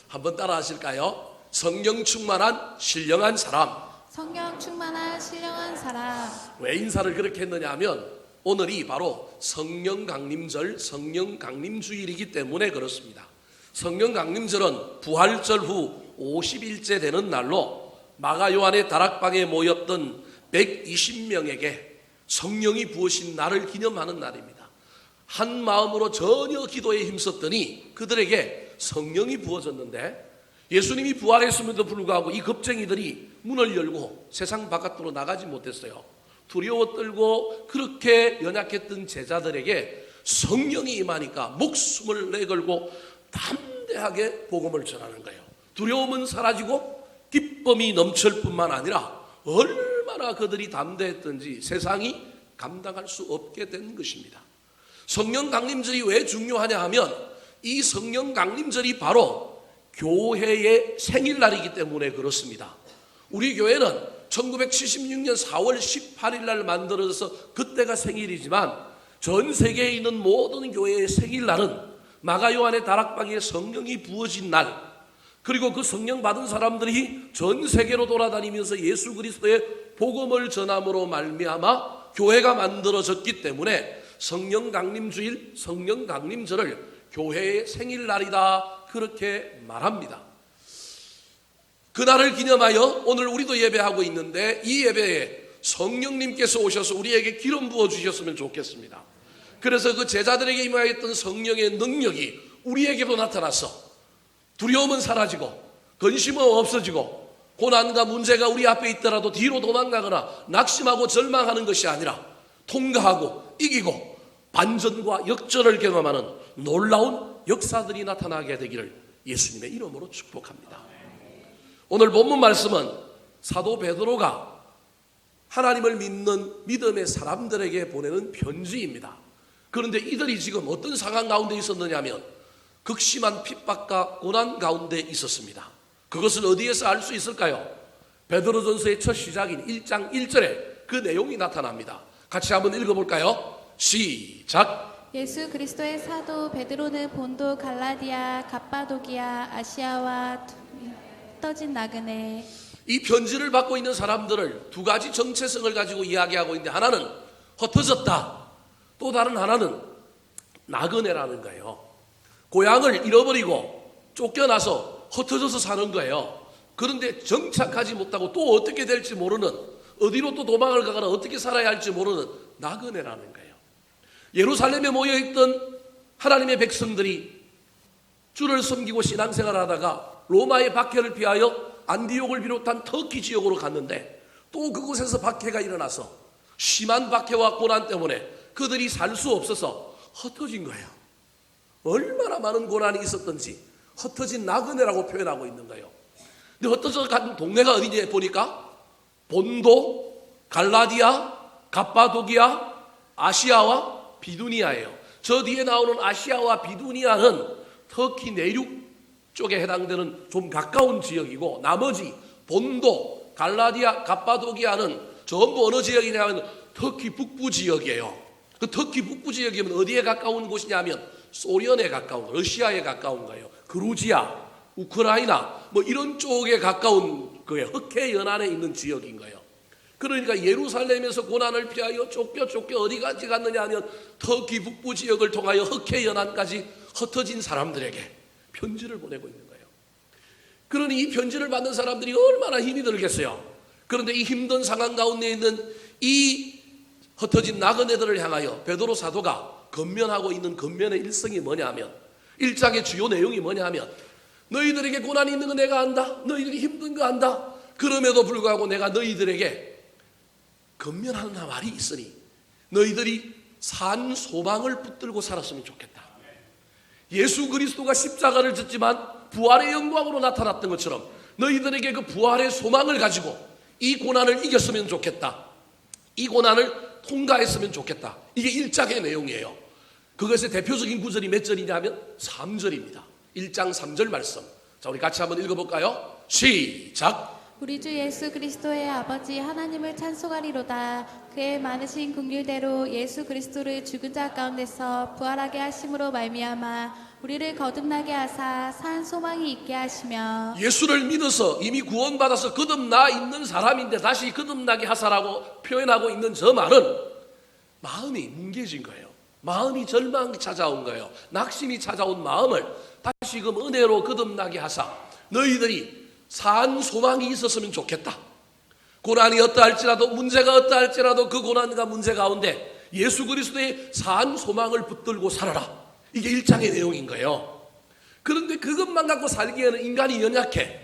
한번 따라 하실까요? 성령 충만한 신령한 사람. 성령 충만한 신령한 사람. 왜 인사를 그렇게 했느냐 하면 오늘이 바로 성령 강림절, 성령 강림주일이기 때문에 그렇습니다. 성령 강림절은 부활절 후 50일째 되는 날로 마가 요한의 다락방에 모였던 120명에게 성령이 부으신 날을 기념하는 날입니다. 한 마음으로 전혀 기도에 힘썼더니 그들에게 성령이 부어졌는데 예수님이 부활했음에도 불구하고 이 겁쟁이들이 문을 열고 세상 바깥으로 나가지 못했어요. 두려워 떨고 그렇게 연약했던 제자들에게 성령이 임하니까 목숨을 내걸고 담대하게 복음을 전하는 거예요. 두려움은 사라지고 기쁨이 넘칠 뿐만 아니라 얼마나 그들이 담대했던지 세상이 감당할 수 없게 된 것입니다. 성령 강림절이 왜 중요하냐 하면 이 성령 강림절이 바로 교회의 생일날이기 때문에 그렇습니다. 우리 교회는 1976년 4월 18일 날 만들어져서 그때가 생일이지만 전 세계에 있는 모든 교회의 생일날은 마가 요한의 다락방에 성령이 부어진 날, 그리고 그 성령 받은 사람들이 전 세계로 돌아다니면서 예수 그리스도의 복음을 전함으로 말미암아 교회가 만들어졌기 때문에 성령 강림주일, 성령 강림절을 교회의 생일날이다 그렇게 말합니다. 그날을 기념하여 오늘 우리도 예배하고 있는데 이 예배에 성령님께서 오셔서 우리에게 기름 부어 주셨으면 좋겠습니다. 그래서 그 제자들에게 임하였던 성령의 능력이 우리에게도 나타나서 두려움은 사라지고 근심은 없어지고 고난과 문제가 우리 앞에 있더라도 뒤로 도망가거나 낙심하고 절망하는 것이 아니라 통과하고 이기고 반전과 역전을 경험하는 놀라운 역사들이 나타나게 되기를 예수님의 이름으로 축복합니다. 오늘 본문 말씀은 사도 베드로가 하나님을 믿는 믿음의 사람들에게 보내는 편지입니다. 그런데 이들이 지금 어떤 상황 가운데 있었느냐면 극심한 핍박과 고난 가운데 있었습니다. 그것을 어디에서 알 수 있을까요? 베드로전서의 첫 시작인 1장 1절에 그 내용이 나타납니다. 같이 한번 읽어볼까요? 시작. 예수 그리스도의 사도 베드로는 본도 갈라디아 갑바도기아 아시아와 흩어진 나그네. 이 편지를 받고 있는 사람들을 두 가지 정체성을 가지고 이야기하고 있는데 하나는 흩어졌다, 또 다른 하나는 나그네라는 거예요. 고향을 잃어버리고 쫓겨나서 흩어져서 사는 거예요. 그런데 정착하지 못하고 또 어떻게 될지 모르는, 어디로 또 도망을 가거나 어떻게 살아야 할지 모르는 나그네라는 거예요. 예루살렘에 모여있던 하나님의 백성들이 주를 섬기고 신앙생활을 하다가 로마의 박해를 피하여 안디옥을 비롯한 터키 지역으로 갔는데 또 그곳에서 박해가 일어나서 심한 박해와 고난 때문에 그들이 살 수 없어서 흩어진 거예요. 얼마나 많은 고난이 있었던지 흩어진 나그네라고 표현하고 있는 거예요. 근데 흩어져 간 동네가 어디냐 보니까 본도, 갈라디아, 갑바도기아, 아시아와 비두니아예요. 저 뒤에 나오는 아시아와 비두니아는 터키 내륙 쪽에 해당되는 좀 가까운 지역이고 나머지 본도, 갈라디아, 갑바도기아는 전부 어느 지역이냐면 터키 북부 지역이에요. 그 터키 북부 지역이면 어디에 가까운 곳이냐면 소련에 가까운, 러시아에 가까운 거예요. 그루지아, 우크라이나 뭐 이런 쪽에 가까운 거예요. 흑해 연안에 있는 지역인 거예요. 그러니까 예루살렘에서 고난을 피하여 쫓겨 어디까지 갔느냐 하면 터키 북부 지역을 통하여 흑해 연안까지 흩어진 사람들에게 편지를 보내고 있는 거예요. 그러니 이 편지를 받는 사람들이 얼마나 힘이 들겠어요. 그런데 이 힘든 상황 가운데 있는 이 흩어진 나그네들을 향하여 베드로 사도가 건면하고 있는 건면의 일성이 뭐냐 하면 1장의 주요 내용이 뭐냐 하면 너희들에게 고난이 있는 거 내가 안다. 너희들이 힘든 거 안다. 그럼에도 불구하고 내가 너희들에게 건면하는 말이 있으니 너희들이 산 소망을 붙들고 살았으면 좋겠다. 예수 그리스도가 십자가를 졌지만 부활의 영광으로 나타났던 것처럼 너희들에게 그 부활의 소망을 가지고 이 고난을 이겼으면 좋겠다. 이 고난을 통과했으면 좋겠다. 이게 1장의 내용이에요. 그것의 대표적인 구절이 몇 절이냐면 3절입니다. 1장 3절 말씀. 자, 우리 같이 한번 읽어볼까요? 시작. 우리 주 예수 그리스도의 아버지 하나님을 찬송하리로다. 그의 많으신 긍휼대로 예수 그리스도를 죽은 자 가운데서 부활하게 하심으로 말미암아 우리를 거듭나게 하사 산 소망이 있게 하시며 예수를 믿어서 이미 구원받아서 거듭나 있는 사람인데 다시 거듭나게 하사라고 표현하고 있는 저 말은 마음이 뭉개진 거예요. 마음이 절망이 찾아온 거예요. 낙심이 찾아온 마음을 다시금 은혜로 거듭나게 하사 너희들이 산 소망이 있었으면 좋겠다. 고난이 어떠할지라도 문제가 어떠할지라도 그 고난과 문제 가운데 예수 그리스도의 산 소망을 붙들고 살아라. 이게 1장의 내용인 거예요. 그런데 그것만 갖고 살기에는 인간이 연약해.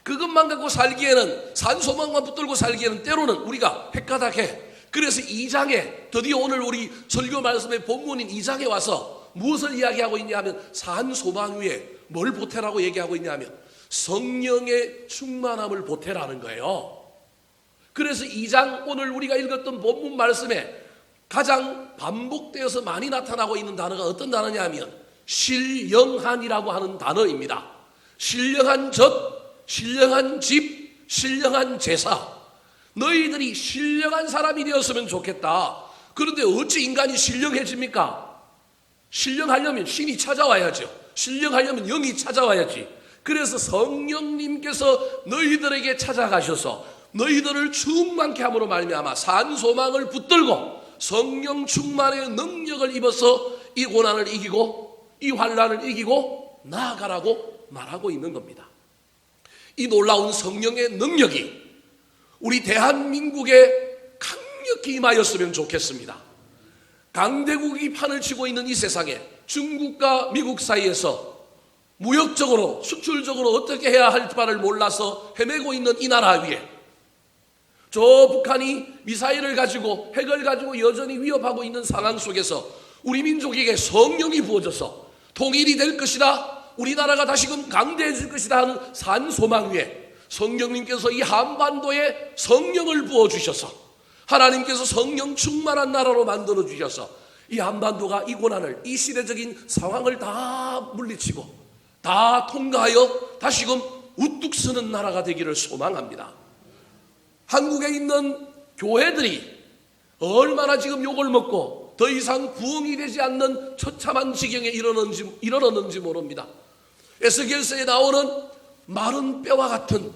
그것만 갖고 살기에는 산 소망만 붙들고 살기에는 때로는 우리가 헷가닥해. 그래서 2장에 드디어 오늘 우리 설교 말씀의 본문인 2장에 와서 무엇을 이야기하고 있냐 하면 산 소망 위에 뭘 보태라고 얘기하고 있냐 하면 성령의 충만함을 보태라는 거예요. 그래서 2장 오늘 우리가 읽었던 본문 말씀에 가장 반복되어서 많이 나타나고 있는 단어가 어떤 단어냐 하면 신령한이라고 하는 단어입니다. 신령한 젖, 신령한 집, 신령한 제사. 너희들이 신령한 사람이 되었으면 좋겠다. 그런데 어찌 인간이 신령해집니까? 신령하려면 신이 찾아와야죠. 신령하려면 영이 찾아와야지. 그래서 성령님께서 너희들에게 찾아가셔서 너희들을 충만케 함으로 말미암아 산 소망을 붙들고 성령 충만의 능력을 입어서 이 고난을 이기고 이 환난을 이기고 나아가라고 말하고 있는 겁니다. 이 놀라운 성령의 능력이 우리 대한민국에 강력히 임하였으면 좋겠습니다. 강대국이 판을 치고 있는 이 세상에 중국과 미국 사이에서 무역적으로 수출적으로 어떻게 해야 할 바를 몰라서 헤매고 있는 이 나라 위에 저 북한이 미사일을 가지고 핵을 가지고 여전히 위협하고 있는 상황 속에서 우리 민족에게 성령이 부어져서 통일이 될 것이다. 우리나라가 다시금 강대해질 것이다 하는 산 소망 위에 성령님께서 이 한반도에 성령을 부어주셔서 하나님께서 성령 충만한 나라로 만들어 주셔서 이 한반도가 이 고난을 이 시대적인 상황을 다 물리치고 다 통과하여 다시금 우뚝 서는 나라가 되기를 소망합니다. 한국에 있는 교회들이 얼마나 지금 욕을 먹고 더 이상 부흥이 되지 않는 처참한 지경에 이르렀는지 모릅니다. 에스겔서에 나오는 마른 뼈와 같은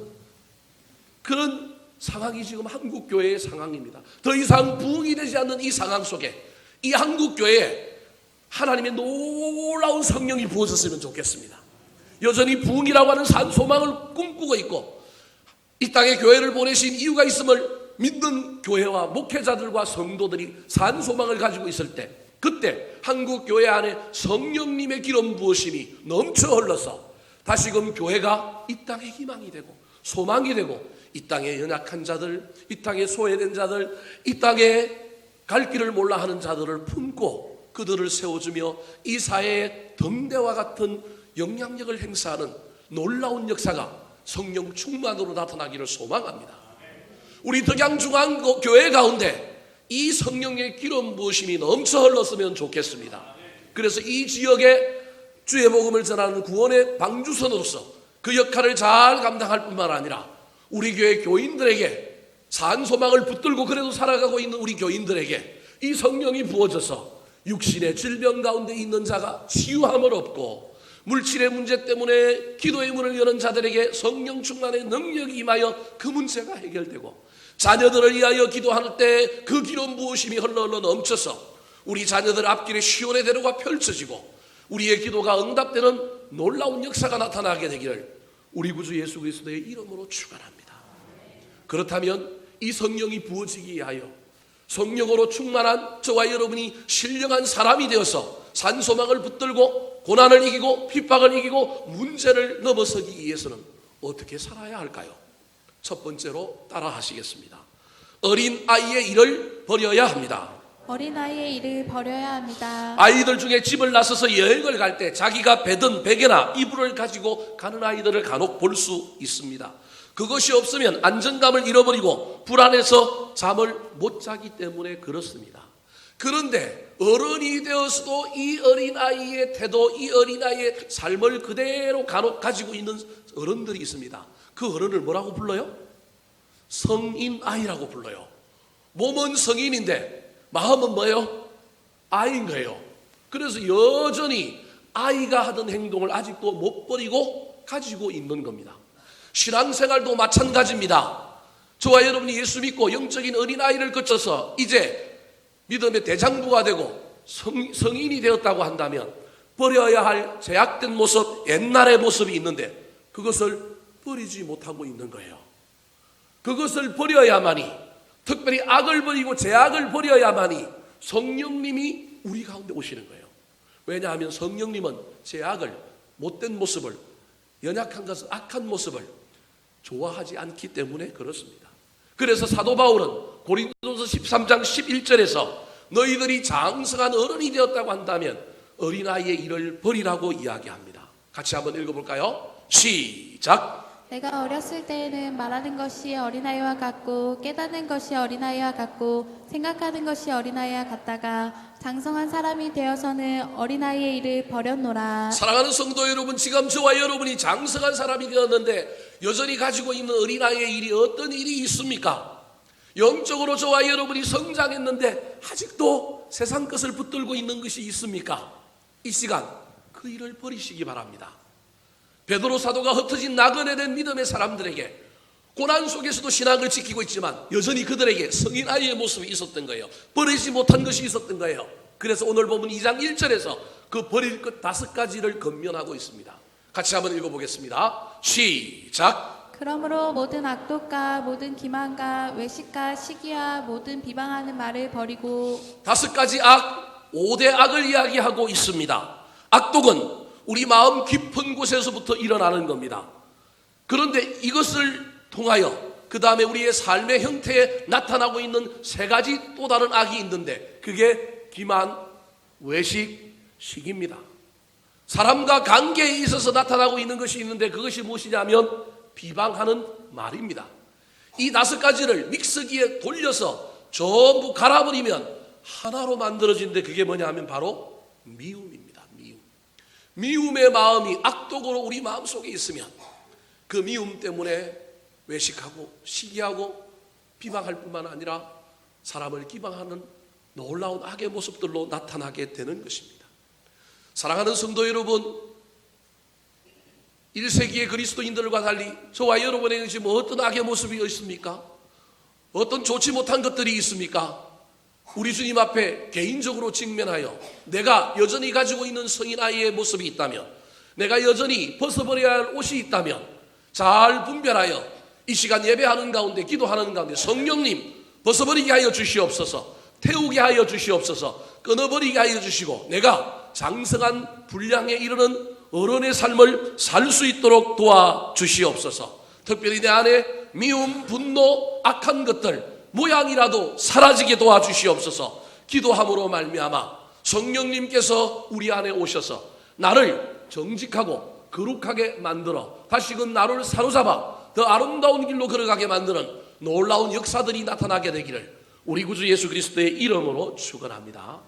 그런 상황이 지금 한국교회의 상황입니다. 더 이상 부흥이 되지 않는 이 상황 속에 이 한국교회에 하나님의 놀라운 성령이 부어졌으면 좋겠습니다. 여전히 부흥이라고 하는 산 소망을 꿈꾸고 있고 이 땅에 교회를 보내신 이유가 있음을 믿는 교회와 목회자들과 성도들이 산 소망을 가지고 있을 때 그때 한국 교회 안에 성령님의 기름 부으심이 넘쳐 흘러서 다시금 교회가 이 땅의 희망이 되고 소망이 되고 이 땅의 연약한 자들, 이 땅의 소외된 자들, 이 땅에 갈 길을 몰라 하는 자들을 품고 그들을 세워주며 이 사회의 등대와 같은 영향력을 행사하는 놀라운 역사가 성령 충만으로 나타나기를 소망합니다. 우리 덕양중앙교회 가운데 이 성령의 기름 부으심이 넘쳐 흘렀으면 좋겠습니다. 그래서 이 지역에 주의 복음을 전하는 구원의 방주선으로서 그 역할을 잘 감당할 뿐만 아니라 우리 교회 교인들에게 산 소망을 붙들고 그래도 살아가고 있는 우리 교인들에게 이 성령이 부어져서 육신의 질병 가운데 있는 자가 치유함을 얻고 물질의 문제 때문에 기도의 문을 여는 자들에게 성령 충만의 능력이 임하여 그 문제가 해결되고 자녀들을 위하여 기도할 때 그 기름 부으심이 흘러 넘쳐서 우리 자녀들 앞길에 시온의 대로가 펼쳐지고 우리의 기도가 응답되는 놀라운 역사가 나타나게 되기를 우리 구주 예수 그리스도의 이름으로 축원합니다. 그렇다면 이 성령이 부어지기 위하여 성령으로 충만한 저와 여러분이 신령한 사람이 되어서 산소망을 붙들고 고난을 이기고 핍박을 이기고 문제를 넘어서기 위해서는 어떻게 살아야 할까요? 첫 번째로 따라 하시겠습니다. 어린 아이의 일을 버려야 합니다. 어린아이의 일을 버려야 합니다. 아이들 중에 집을 나서서 여행을 갈 때 자기가 배든 베개나 이불을 가지고 가는 아이들을 간혹 볼 수 있습니다. 그것이 없으면 안정감을 잃어버리고 불안해서 잠을 못 자기 때문에 그렇습니다. 그런데 어른이 되어서도 이 어린아이의 태도, 이 어린아이의 삶을 그대로 간혹 가지고 있는 어른들이 있습니다. 그 어른을 뭐라고 불러요? 성인아이라고 불러요. 몸은 성인인데 마음은 뭐예요? 아이인 거예요. 그래서 여전히 아이가 하던 행동을 아직도 못 버리고 가지고 있는 겁니다. 신앙생활도 마찬가지입니다. 저와 여러분이 예수 믿고 영적인 어린아이를 거쳐서 이제 믿음의 대장부가 되고 성인이 되었다고 한다면 버려야 할 제약된 모습, 옛날의 모습이 있는데 그것을 버리지 못하고 있는 거예요. 그것을 버려야만이, 특별히 악을 버리고 제약을 버려야만이 성령님이 우리 가운데 오시는 거예요. 왜냐하면 성령님은 제약을, 못된 모습을, 연약한 것을, 악한 모습을 좋아하지 않기 때문에 그렇습니다. 그래서 사도 바울은 고린도서 13장 11절에서 너희들이 장성한 어른이 되었다고 한다면 어린아이의 일을 버리라고 이야기합니다. 같이 한번 읽어볼까요? 시작. 내가 어렸을 때에는 말하는 것이 어린아이와 같고 깨닫는 것이 어린아이와 같고 생각하는 것이 어린아이와 같다가 장성한 사람이 되어서는 어린아이의 일을 버렸노라. 사랑하는 성도 여러분, 지금 저와 여러분이 장성한 사람이 되었는데 여전히 가지고 있는 어린아이의 일이 어떤 일이 있습니까? 영적으로 저와 여러분이 성장했는데 아직도 세상 것을 붙들고 있는 것이 있습니까? 이 시간 그 일을 버리시기 바랍니다. 베드로 사도가 흩어진 나그네 된 믿음의 사람들에게 고난 속에서도 신앙을 지키고 있지만 여전히 그들에게 성인 아이의 모습이 있었던 거예요. 버리지 못한 것이 있었던 거예요. 그래서 오늘 보면 2장 1절에서 그 버릴 것 5가지를 건면하고 있습니다. 같이 한번 읽어보겠습니다. 시작. 그러므로 모든 악독과 모든 기만과 외식과 시기와 모든 비방하는 말을 버리고 5가지 악, 5대 악을 이야기하고 있습니다. 악독은 우리 마음 깊은 곳에서부터 일어나는 겁니다. 그런데 이것을 통하여 그 다음에 우리의 삶의 형태에 나타나고 있는 3가지 또 다른 악이 있는데 그게 기만, 외식, 시기입니다. 사람과 관계에 있어서 나타나고 있는 것이 있는데 그것이 무엇이냐면 비방하는 말입니다. 이 5가지를 믹서기에 돌려서 전부 갈아버리면 하나로 만들어진데 그게 뭐냐 하면 바로 미움입니다. 미움의 마음이 악독으로 우리 마음속에 있으면 그 미움 때문에 외식하고 시기하고 비방할 뿐만 아니라 사람을 기방하는 놀라운 악의 모습들로 나타나게 되는 것입니다. 사랑하는 성도 여러분, 1세기의 그리스도인들과 달리 저와 여러분에게 지금 어떤 악의 모습이 있습니까? 어떤 좋지 못한 것들이 있습니까? 우리 주님 앞에 개인적으로 직면하여 내가 여전히 가지고 있는 성인 아이의 모습이 있다면, 내가 여전히 벗어버려야 할 옷이 있다면 잘 분별하여 이 시간 예배하는 가운데, 기도하는 가운데 성령님 벗어버리게 하여 주시옵소서, 태우게 하여 주시옵소서, 끊어버리게 하여 주시고 내가 장성한 분량에 이르는 어른의 삶을 살 수 있도록 도와주시옵소서. 특별히 내 안에 미움, 분노, 악한 것들 모양이라도 사라지게 도와주시옵소서. 기도함으로 말미암아 성령님께서 우리 안에 오셔서 나를 정직하고 거룩하게 만들어 다시금 나를 사로잡아 더 아름다운 길로 걸어가게 만드는 놀라운 역사들이 나타나게 되기를 우리 구주 예수 그리스도의 이름으로 축원합니다.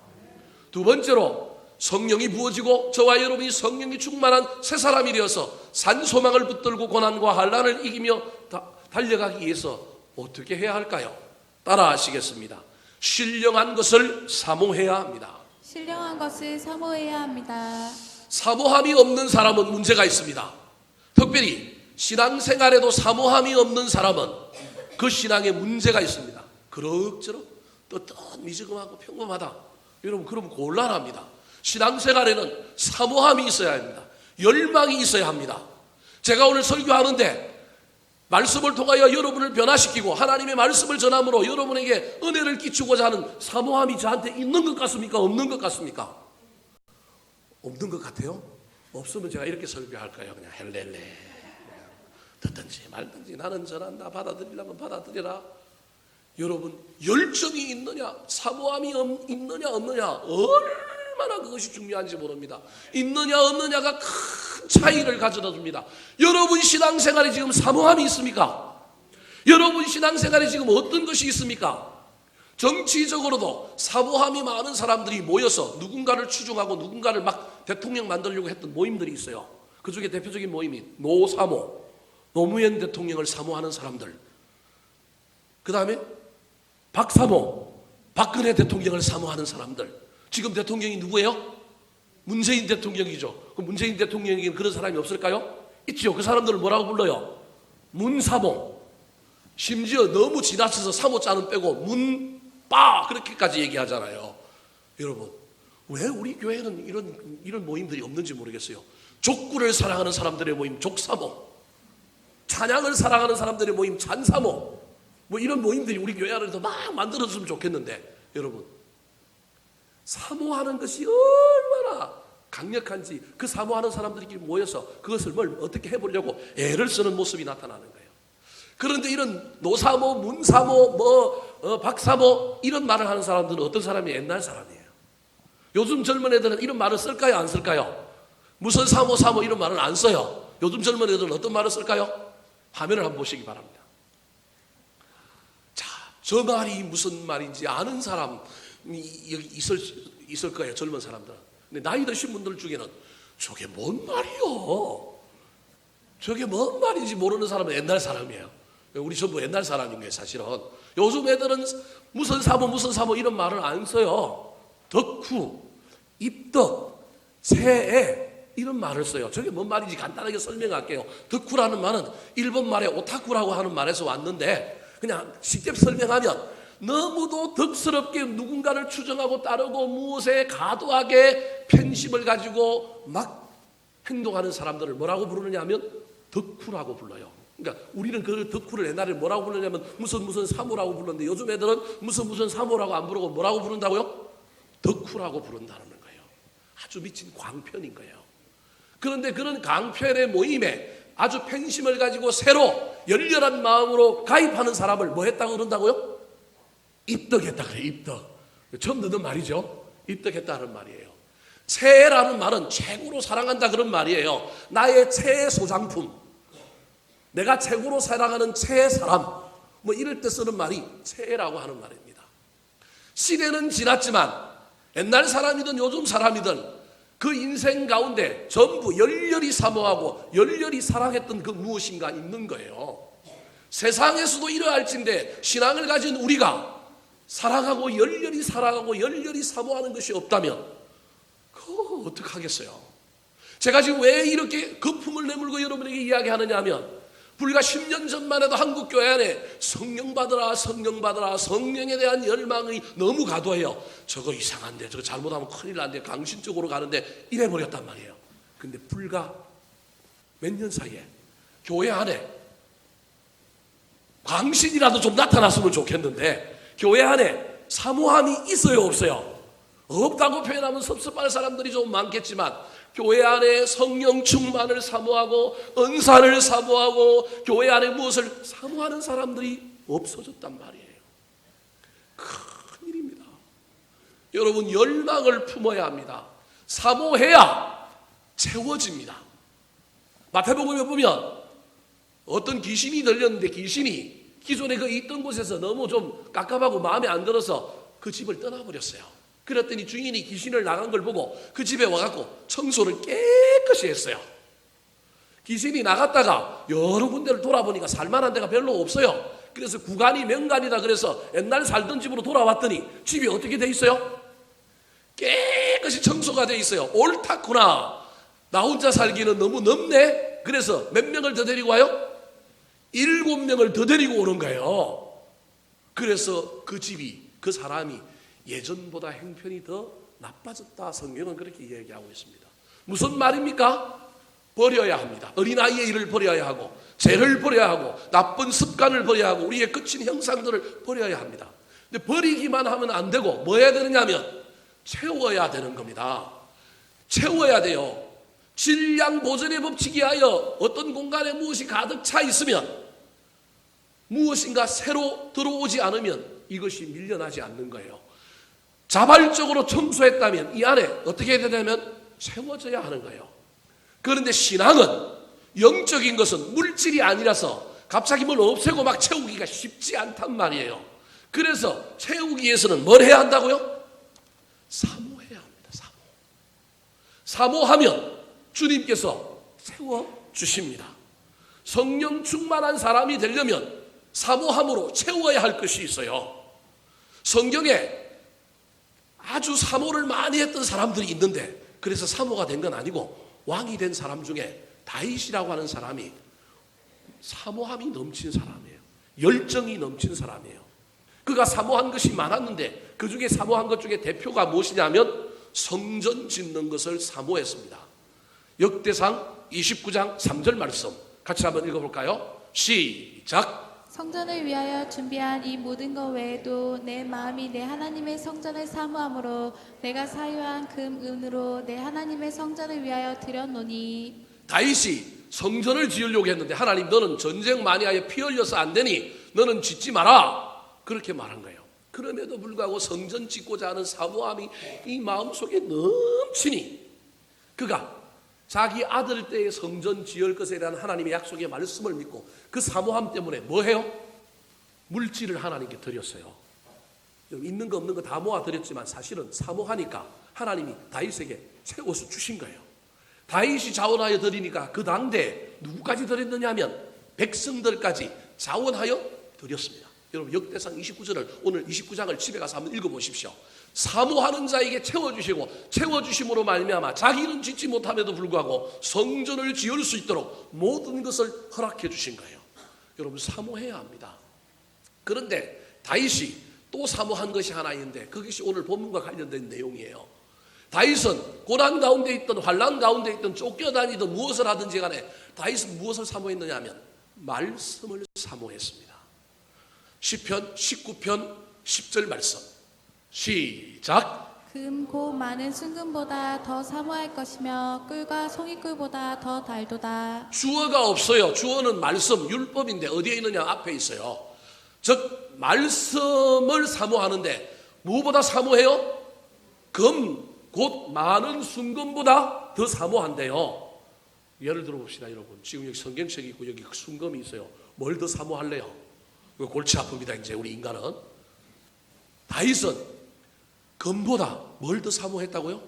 2번째로 성령이 부어지고 저와 여러분이 성령이 충만한 새 사람이 되어서 산소망을 붙들고 고난과 환난을 이기며 달려가기 위해서 어떻게 해야 할까요? 따라 하시겠습니다. 신령한 것을 사모해야 합니다. 신령한 것을 사모해야 합니다. 사모함이 없는 사람은 문제가 있습니다. 특별히 신앙생활에도 사모함이 없는 사람은 그 신앙에 문제가 있습니다. 그럭저럭 떳떳 미지근하고 평범하다. 여러분 그러면 곤란합니다. 신앙생활에는 사모함이 있어야 합니다. 열망이 있어야 합니다. 제가 오늘 설교하는데 말씀을 통하여 여러분을 변화시키고 하나님의 말씀을 전함으로 여러분에게 은혜를 끼치고자 하는 사모함이 저한테 있는 것 같습니까? 없는 것 같습니까? 없는 것 같아요? 없으면 제가 이렇게 설교할까요? 그냥 헬렐레 듣든지 말든지 나는 전한다. 받아들이려면 받아들여라. 여러분 열정이 있느냐 사모함이 있느냐 없느냐 얼마나 그것이 중요한지 모릅니다. 있느냐 없느냐가 큰 차이를 가져다 줍니다. 여러분 신앙생활에 지금 사모함이 있습니까? 여러분 신앙생활에 지금 어떤 것이 있습니까? 정치적으로도 사모함이 많은 사람들이 모여서 누군가를 추종하고 누군가를 막 대통령 만들려고 했던 모임들이 있어요. 그 중에 대표적인 모임이 노사모, 노무현 대통령을 사모하는 사람들. 그 다음에 박사모, 박근혜 대통령을 사모하는 사람들. 지금 대통령이 누구예요? 문재인 대통령이죠. 그 문재인 대통령에게는 그런 사람이 없을까요? 있죠. 그 사람들을 뭐라고 불러요? 문사모. 심지어 너무 지나쳐서 사모자는 빼고 문빠 그렇게까지 얘기하잖아요. 여러분, 왜 우리 교회는 이런 모임들이 없는지 모르겠어요. 족구를 사랑하는 사람들의 모임 족사모, 찬양을 사랑하는 사람들의 모임 찬사모, 뭐 이런 모임들이 우리 교회 안에서 막 만들어졌으면 좋겠는데, 여러분, 사모하는 것이 얼마나 강력한지 그 사모하는 사람들끼리 모여서 그것을 어떻게 해보려고 애를 쓰는 모습이 나타나는 거예요. 그런데 이런 노사모, 문사모, 박사모 이런 말을 하는 사람들은 어떤 사람이? 옛날 사람이에요. 요즘 젊은 애들은 이런 말을 쓸까요? 안 쓸까요? 무슨 사모 이런 말은 안 써요. 요즘 젊은 애들은 어떤 말을 쓸까요? 화면을 한번 보시기 바랍니다. 자, 저 말이 무슨 말인지 아는 사람이 여기 있을 거예요. 젊은 사람들은. 근데 나이 드신 분들 중에는 저게 뭔 말이요? 저게 뭔 말인지 모르는 사람은 옛날 사람이에요. 우리 전부 옛날 사람인 거예요, 사실은. 요즘 애들은 무슨 사모 이런 말을 안 써요. 덕후, 입덕, 새해 이런 말을 써요. 저게 뭔 말인지 간단하게 설명할게요. 덕후라는 말은 일본 말에 오타쿠라고 하는 말에서 왔는데, 그냥 직접 설명하면 너무도 덕스럽게 누군가를 추정하고 따르고 무엇에 과도하게 팬심을 가지고 막 행동하는 사람들을 뭐라고 부르느냐 하면 덕후라고 불러요. 그러니까 우리는 그 덕후를 옛날에 뭐라고 부르냐면 무슨 사모라고 불렀는데, 요즘 애들은 무슨 사모라고 안 부르고 뭐라고 부른다고요? 덕후라고 부른다는 거예요. 아주 미친 광편인 거예요. 그런데 그런 강편의 모임에 아주 팬심을 가지고 새로 열렬한 마음으로 가입하는 사람을 뭐 했다고 그런다고요? 입덕했다 그래요. 입덕. 처음 듣는 말이죠. 입덕했다는 말이에요. 새해라는 말은 최고로 사랑한다 그런 말이에요. 나의 최애 소장품, 내가 최고로 사랑하는 최애 사람, 뭐 이럴 때 쓰는 말이 최애라고 하는 말입니다. 시대는 지났지만 옛날 사람이든 요즘 사람이든 그 인생 가운데 전부 열렬히 사모하고 열렬히 사랑했던 그 무엇인가 있는 거예요. 세상에서도 이러할진데 신앙을 가진 우리가 사랑하고 열렬히 사랑하고 열렬히 사모하는 것이 없다면 그거 어떡하겠어요? 제가 지금 왜 이렇게 거품을 내물고 여러분에게 이야기하느냐 하면, 불과 10년 전만 해도 한국 교회 안에 성령 받으라 성령에 대한 열망이 너무 과도해요. 저거 이상한데, 저거 잘못하면 큰일 난데, 강신 쪽으로 가는데 이래버렸단 말이에요. 근데 불과 몇 년 사이에 교회 안에 광신이라도 좀 나타났으면 좋겠는데, 교회 안에 사모함이 있어요, 없어요? 없다고 표현하면 섭섭할 사람들이 좀 많겠지만, 교회 안에 성령 충만을 사모하고 은사를 사모하고 교회 안에 무엇을 사모하는 사람들이 없어졌단 말이에요. 큰일입니다. 여러분, 열망을 품어야 합니다. 사모해야 채워집니다. 마태복음에 보면 어떤 귀신이 들렸는데, 귀신이 기존에 그 있던 곳에서 너무 좀 깝깝하고 마음에 안 들어서 그 집을 떠나버렸어요. 그랬더니 주인이 귀신을 나간 걸 보고 그 집에 와갖고 청소를 깨끗이 했어요. 귀신이 나갔다가 여러 군데를 돌아보니까 살만한 데가 별로 없어요. 그래서 구간이 명간이다 그래서 옛날 살던 집으로 돌아왔더니 집이 어떻게 돼 있어요? 깨끗이 청소가 돼 있어요. 옳다구나, 나 혼자 살기는 너무 넓네. 그래서 몇 명을 더 데리고 와요? 7명을 더 데리고 오는 거예요. 그래서 그 집이, 그 사람이 예전보다 형편이 더 나빠졌다. 성경은 그렇게 얘기하고 있습니다. 무슨 말입니까? 버려야 합니다. 어린아이의 일을 버려야 하고, 죄를 버려야 하고, 나쁜 습관을 버려야 하고, 우리의 거친 형상들을 버려야 합니다. 근데 버리기만 하면 안 되고 뭐 해야 되느냐면 채워야 되는 겁니다. 채워야 돼요. 질량 보존의 법칙에 하여 어떤 공간에 무엇이 가득 차 있으면, 무엇인가 새로 들어오지 않으면 이것이 밀려나지 않는 거예요. 자발적으로 청소했다면 이 안에 어떻게 해야 되냐면 채워져야 하는 거예요. 그런데 신앙은, 영적인 것은 물질이 아니라서 갑자기 뭘 없애고 막 채우기가 쉽지 않단 말이에요. 그래서 채우기 위해서는 뭘 해야 한다고요? 사모해야 합니다. 사모하면 주님께서 채워주십니다. 성령 충만한 사람이 되려면 사모함으로 채워야 할 것이 있어요. 성경에 아주 사모를 많이 했던 사람들이 있는데 그래서 사모가 된 건 아니고 왕이 된 사람 중에 다윗이라고 하는 사람이 사모함이 넘친 사람이에요. 열정이 넘친 사람이에요. 그가 사모한 것이 많았는데 그 중에 사모한 것 중에 대표가 무엇이냐면 성전 짓는 것을 사모했습니다. 역대상 29장 3절 말씀 같이 한번 읽어볼까요? 시작. 성전을 위하여 준비한 이 모든 것 외에도 내 마음이 내 하나님의 성전을 사모함으로 내가 사유한 금 은으로 내 하나님의 성전을 위하여 드렸노니. 다윗이 성전을 지으려고 했는데 하나님 너는 전쟁 많이 하여 피 흘려서 안 되니 너는 짓지 마라 그렇게 말한 거예요. 그럼에도 불구하고 성전 짓고자 하는 사모함이 이 마음속에 넘치니 그가 자기 아들 때의 성전 지을 것에 대한 하나님의 약속의 말씀을 믿고 그 사모함 때문에 뭐 해요? 물질을 하나님께 드렸어요. 있는 거 없는 거 다 모아 드렸지만 사실은 사모하니까 하나님이 다윗에게 새 옷을 주신 거예요. 다윗이 자원하여 드리니까 그 당대 누구까지 드렸느냐 하면 백성들까지 자원하여 드렸습니다. 여러분 역대상 29절을 오늘 29장을 집에 가서 한번 읽어보십시오. 사모하는 자에게 채워주시고 채워주심으로 말미암아 자기는 짓지 못함에도 불구하고 성전을 지을 수 있도록 모든 것을 허락해 주신 거예요. 여러분 사모해야 합니다. 그런데 다윗이 또 사모한 것이 하나 있는데 그것이 오늘 본문과 관련된 내용이에요. 다윗은 고난 가운데 있든 환난 가운데 있든 쫓겨다니든 무엇을 하든지 간에 다윗은 무엇을 사모했느냐 하면 말씀을 사모했습니다. 시편 19편 10절 말씀 시작. 금 고 많은 순금보다 더 사모할 것이며 꿀과 송이꿀보다 더 달도다. 주어가 없어요. 주어는 말씀 율법인데 어디에 있느냐 앞에 있어요. 즉 말씀을 사모하는데 무엇보다 사모해요? 금 곧 많은 순금보다 더 사모한대요. 예를 들어 봅시다 여러분. 지금 여기 성경책이 있고 여기 순금이 있어요. 뭘 더 사모할래요? 골치 아픕니다 이제 우리 인간은. 다윗은 금보다 뭘 더 사모했다고요?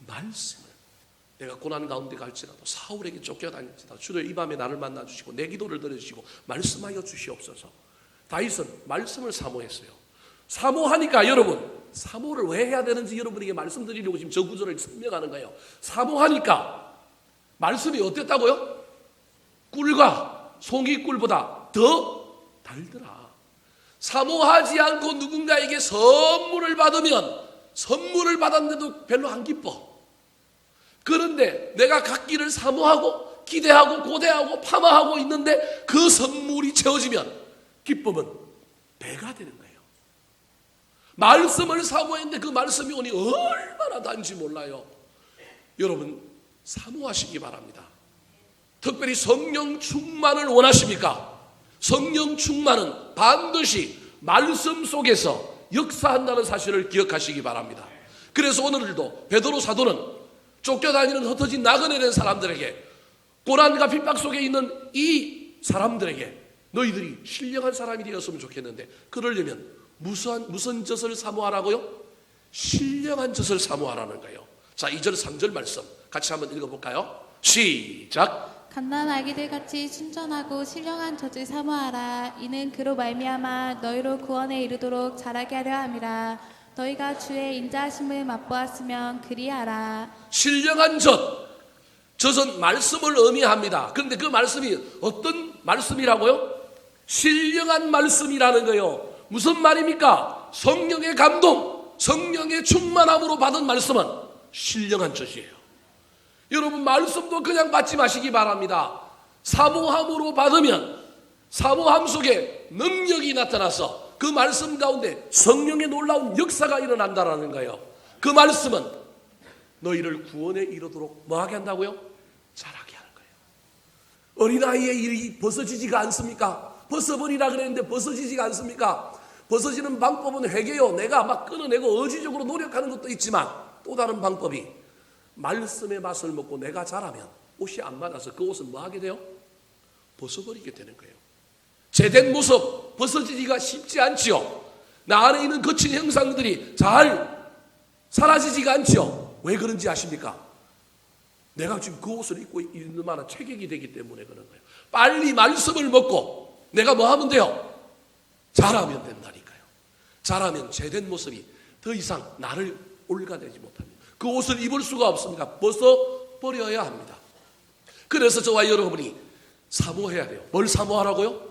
말씀을. 내가 고난 가운데 갈지라도 사울에게 쫓겨다닐지라도 주로 이 밤에 나를 만나 주시고 내 기도를 들어주시고 말씀하여 주시옵소서. 다윗은 말씀을 사모했어요. 사모하니까 여러분 사모를 왜 해야 되는지 여러분에게 말씀드리려고 지금 저 구절을 설명하는 거예요. 사모하니까 말씀이 어땠다고요? 꿀과 송이꿀보다 더 달더라. 사모하지 않고 누군가에게 선물을 받으면 선물을 받았는데도 별로 안 기뻐. 그런데 내가 갖기를 사모하고 기대하고 고대하고 파마하고 있는데 그 선물이 채워지면 기쁨은 배가 되는 거예요. 말씀을 사모했는데 그 말씀이 오니 얼마나 단지 몰라요. 여러분 사모하시기 바랍니다. 특별히 성령 충만을 원하십니까? 성령 충만은 반드시 말씀 속에서 역사한다는 사실을 기억하시기 바랍니다. 그래서 오늘도 베드로 사도는 쫓겨다니는 흩어진 나그네 된 사람들에게 고난과 핍박 속에 있는 이 사람들에게 너희들이 신령한 사람이 되었으면 좋겠는데 그러려면 무슨 젖을 사모하라고요? 신령한 젖을 사모하라는 거예요. 자 2절 3절 말씀 같이 한번 읽어볼까요? 시작. 갓난 아기들 같이 순전하고 신령한 젖을 사모하라. 이는 그로 말미암아 너희로 구원에 이르도록 자라게 하려 함이라. 너희가 주의 인자하심을 맛보았으면 그리하라. 신령한 젖은 말씀을 의미합니다. 그런데 그 말씀이 어떤 말씀이라고요? 신령한 말씀이라는 거예요. 무슨 말입니까? 성령의 감동, 성령의 충만함으로 받은 말씀은 신령한 젖이에요. 여러분 말씀도 그냥 받지 마시기 바랍니다. 사모함으로 받으면 사모함 속에 능력이 나타나서 그 말씀 가운데 성령의 놀라운 역사가 일어난다라는 거예요. 그 말씀은 너희를 구원에 이르도록 뭐하게 한다고요? 자라게 하는 거예요. 어린아이의 일이 벗어지지가 않습니까? 벗어버리라 그랬는데 벗어지지가 않습니까? 벗어지는 방법은 회개요. 내가 막 끊어내고 의지적으로 노력하는 것도 있지만 또 다른 방법이 말씀의 맛을 먹고 내가 자라면 옷이 안 맞아서 그 옷은 뭐 하게 돼요? 벗어버리게 되는 거예요. 제된 모습 벗어지기가 쉽지 않지요. 나 안에 있는 거친 형상들이 잘 사라지지가 않지요. 왜 그런지 아십니까? 내가 지금 그 옷을 입고 있는 만한 체격이 되기 때문에 그런 거예요. 빨리 말씀을 먹고 내가 뭐 하면 돼요? 자라면 된다니까요. 자라면 제된 모습이 더 이상 나를 올가내지 못합니다. 그 옷을 입을 수가 없습니다. 벗어 버려야 합니다. 그래서 저와 여러분이 사모해야 돼요. 뭘 사모하라고요?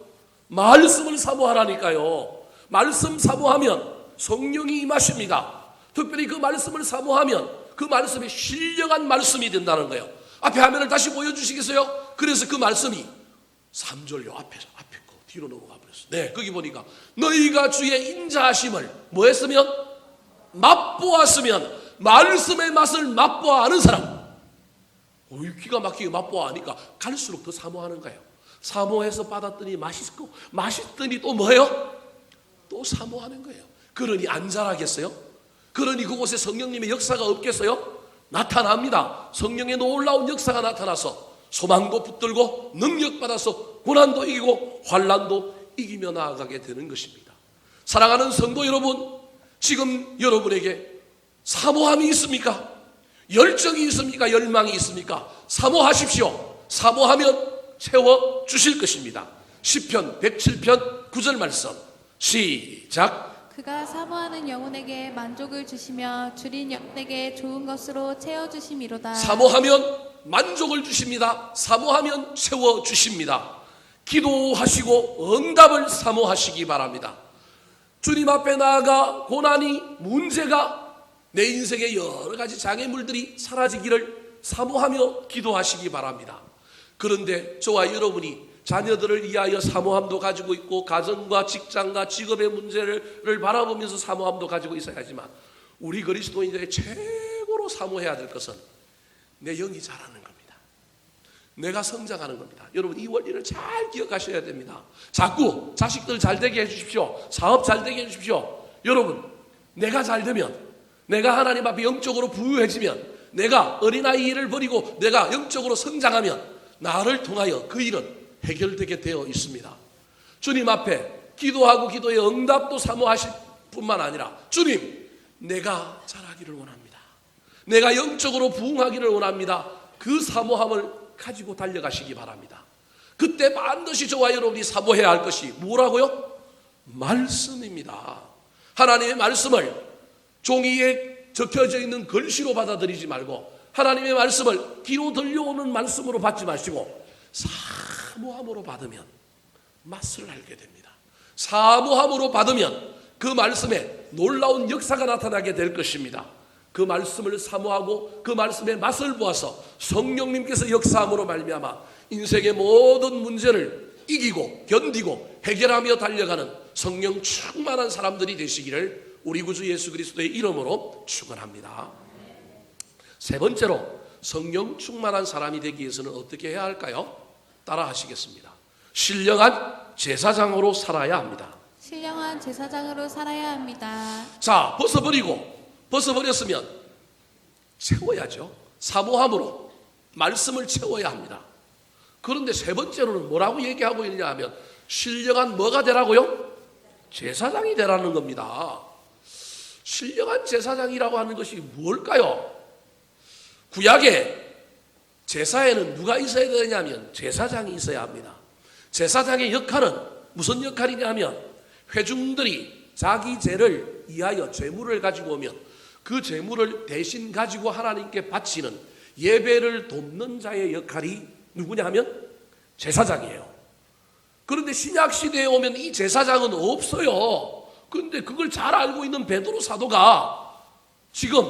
말씀을 사모하라니까요. 말씀 사모하면 성령이 임하십니다. 특별히 그 말씀을 사모하면 그 말씀이 신령한 말씀이 된다는 거예요. 앞에 화면을 다시 보여주시겠어요? 그래서 그 말씀이 3절요 앞에 거 뒤로 넘어가 버렸어요. 네, 거기 보니까 너희가 주의 인자하심을 뭐 했으면? 맛보았으면, 말씀의 맛을 맛보아 아는 사람. 기가 막히게 맛보아 아니까 갈수록 더 사모하는 거예요. 사모해서 받았더니 맛있고, 맛있더니 또 뭐예요? 또 사모하는 거예요. 그러니 안 자라겠어요? 그러니 그곳에 성령님의 역사가 없겠어요? 나타납니다. 성령의 놀라운 역사가 나타나서 소망도 붙들고 능력받아서 고난도 이기고 환난도 이기며 나아가게 되는 것입니다. 사랑하는 성도 여러분, 지금 여러분에게 사모함이 있습니까? 열정이 있습니까? 열망이 있습니까? 사모하십시오. 사모하면 채워주실 것입니다. 시편 107편 9절 말씀 시작. 그가 사모하는 영혼에게 만족을 주시며 줄인 영혼에게 좋은 것으로 채워주심이로다. 사모하면 만족을 주십니다. 사모하면 채워주십니다. 기도하시고 응답을 사모하시기 바랍니다. 주님 앞에 나아가 고난이, 문제가, 내 인생의 여러 가지 장애물들이 사라지기를 사모하며 기도하시기 바랍니다. 그런데 저와 여러분이 자녀들을 위하여 사모함도 가지고 있고 가정과 직장과 직업의 문제를 바라보면서 사모함도 가지고 있어야 하지만 우리 그리스도인들의 최고로 사모해야 될 것은 내 영이 자라는 겁니다. 내가 성장하는 겁니다. 여러분 이 원리를 잘 기억하셔야 됩니다. 자꾸 자식들 잘 되게 해주십시오. 사업 잘 되게 해주십시오. 여러분 내가 잘 되면, 내가 하나님 앞에 영적으로 부유해지면, 내가 어린아이 일을 버리고 내가 영적으로 성장하면 나를 통하여 그 일은 해결되게 되어 있습니다. 주님 앞에 기도하고 기도의 응답도 사모하실 뿐만 아니라 주님 내가 자라기를 원합니다. 내가 영적으로 부흥하기를 원합니다. 그 사모함을 가지고 달려가시기 바랍니다. 그때 반드시 저와 여러분이 사모해야 할 것이 뭐라고요? 말씀입니다. 하나님의 말씀을 종이에 적혀져 있는 글씨로 받아들이지 말고 하나님의 말씀을 귀로 들려오는 말씀으로 받지 마시고 사모함으로 받으면 맛을 알게 됩니다. 사모함으로 받으면 그 말씀에 놀라운 역사가 나타나게 될 것입니다. 그 말씀을 사모하고 그 말씀의 맛을 보아서 성령님께서 역사함으로 말미암아 인생의 모든 문제를 이기고 견디고 해결하며 달려가는 성령 충만한 사람들이 되시기를 우리 구주 예수 그리스도의 이름으로 축원합니다. 세 번째로 성령 충만한 사람이 되기 위해서는 어떻게 해야 할까요? 따라 하시겠습니다. 신령한 제사장으로 살아야 합니다. 신령한 제사장으로 살아야 합니다. 자, 벗어버렸으면 채워야죠. 사모함으로 말씀을 채워야 합니다. 그런데 세 번째로는 뭐라고 얘기하고 있냐 하면 신령한 뭐가 되라고요? 제사장이 되라는 겁니다. 신령한 제사장이라고 하는 것이 뭘까요? 구약에 제사에는 누가 있어야 되냐면 제사장이 있어야 합니다. 제사장의 역할은 무슨 역할이냐면 회중들이 자기 죄를 위하여 제물을 가지고 오면 그 제물을 대신 가지고 하나님께 바치는 예배를 돕는 자의 역할이 누구냐 하면 제사장이에요. 그런데 신약 시대에 오면 이 제사장은 없어요. 그런데 그걸 잘 알고 있는 베드로 사도가 지금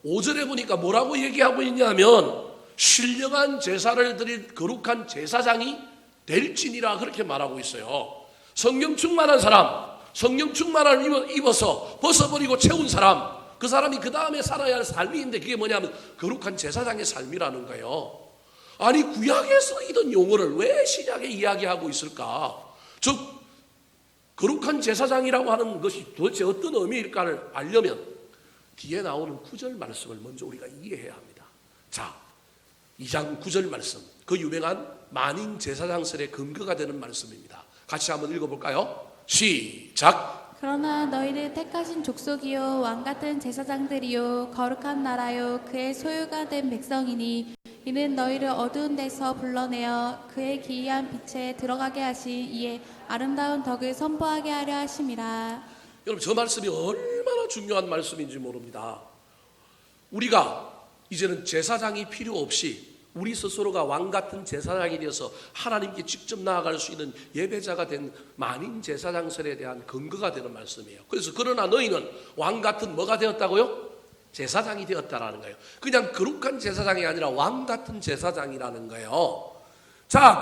5절에 보니까 뭐라고 얘기하고 있냐면 신령한 제사를 드릴 거룩한 제사장이 될지니라 그렇게 말하고 있어요. 성령 충만한 사람, 성령 충만함을 입어서 벗어버리고 채운 사람, 그 사람이 그 다음에 살아야 할 삶이 있는데 그게 뭐냐면 거룩한 제사장의 삶이라는 거예요. 아니 구약에 쓰이던 용어를 왜 신약에 이야기하고 있을까? 즉 거룩한 제사장이라고 하는 것이 도대체 어떤 의미일까를 알려면 뒤에 나오는 9절 말씀을 먼저 우리가 이해해야 합니다. 자, 2장 9절 말씀, 그 유명한 만인 제사장설의 근거가 되는 말씀입니다. 같이 한번 읽어볼까요? 시작. 그러나 너희를 택하신 족속이요 왕같은 제사장들이요 거룩한 나라요 그의 소유가 된 백성이니 이는 너희를 어두운 데서 불러내어 그의 기이한 빛에 들어가게 하시 이에 아름다운 덕을 선포하게 하려 하심이라. 여러분 저 말씀이 얼마나 중요한 말씀인지 모릅니다. 우리가 이제는 제사장이 필요 없이 우리 스스로가 왕 같은 제사장이 되어서 하나님께 직접 나아갈 수 있는 예배자가 된 만인 제사장설에 대한 근거가 되는 말씀이에요. 그래서 그러나 너희는 왕 같은 뭐가 되었다고요? 제사장이 되었다라는 거예요. 그냥 거룩한 제사장이 아니라 왕 같은 제사장이라는 거예요. 자,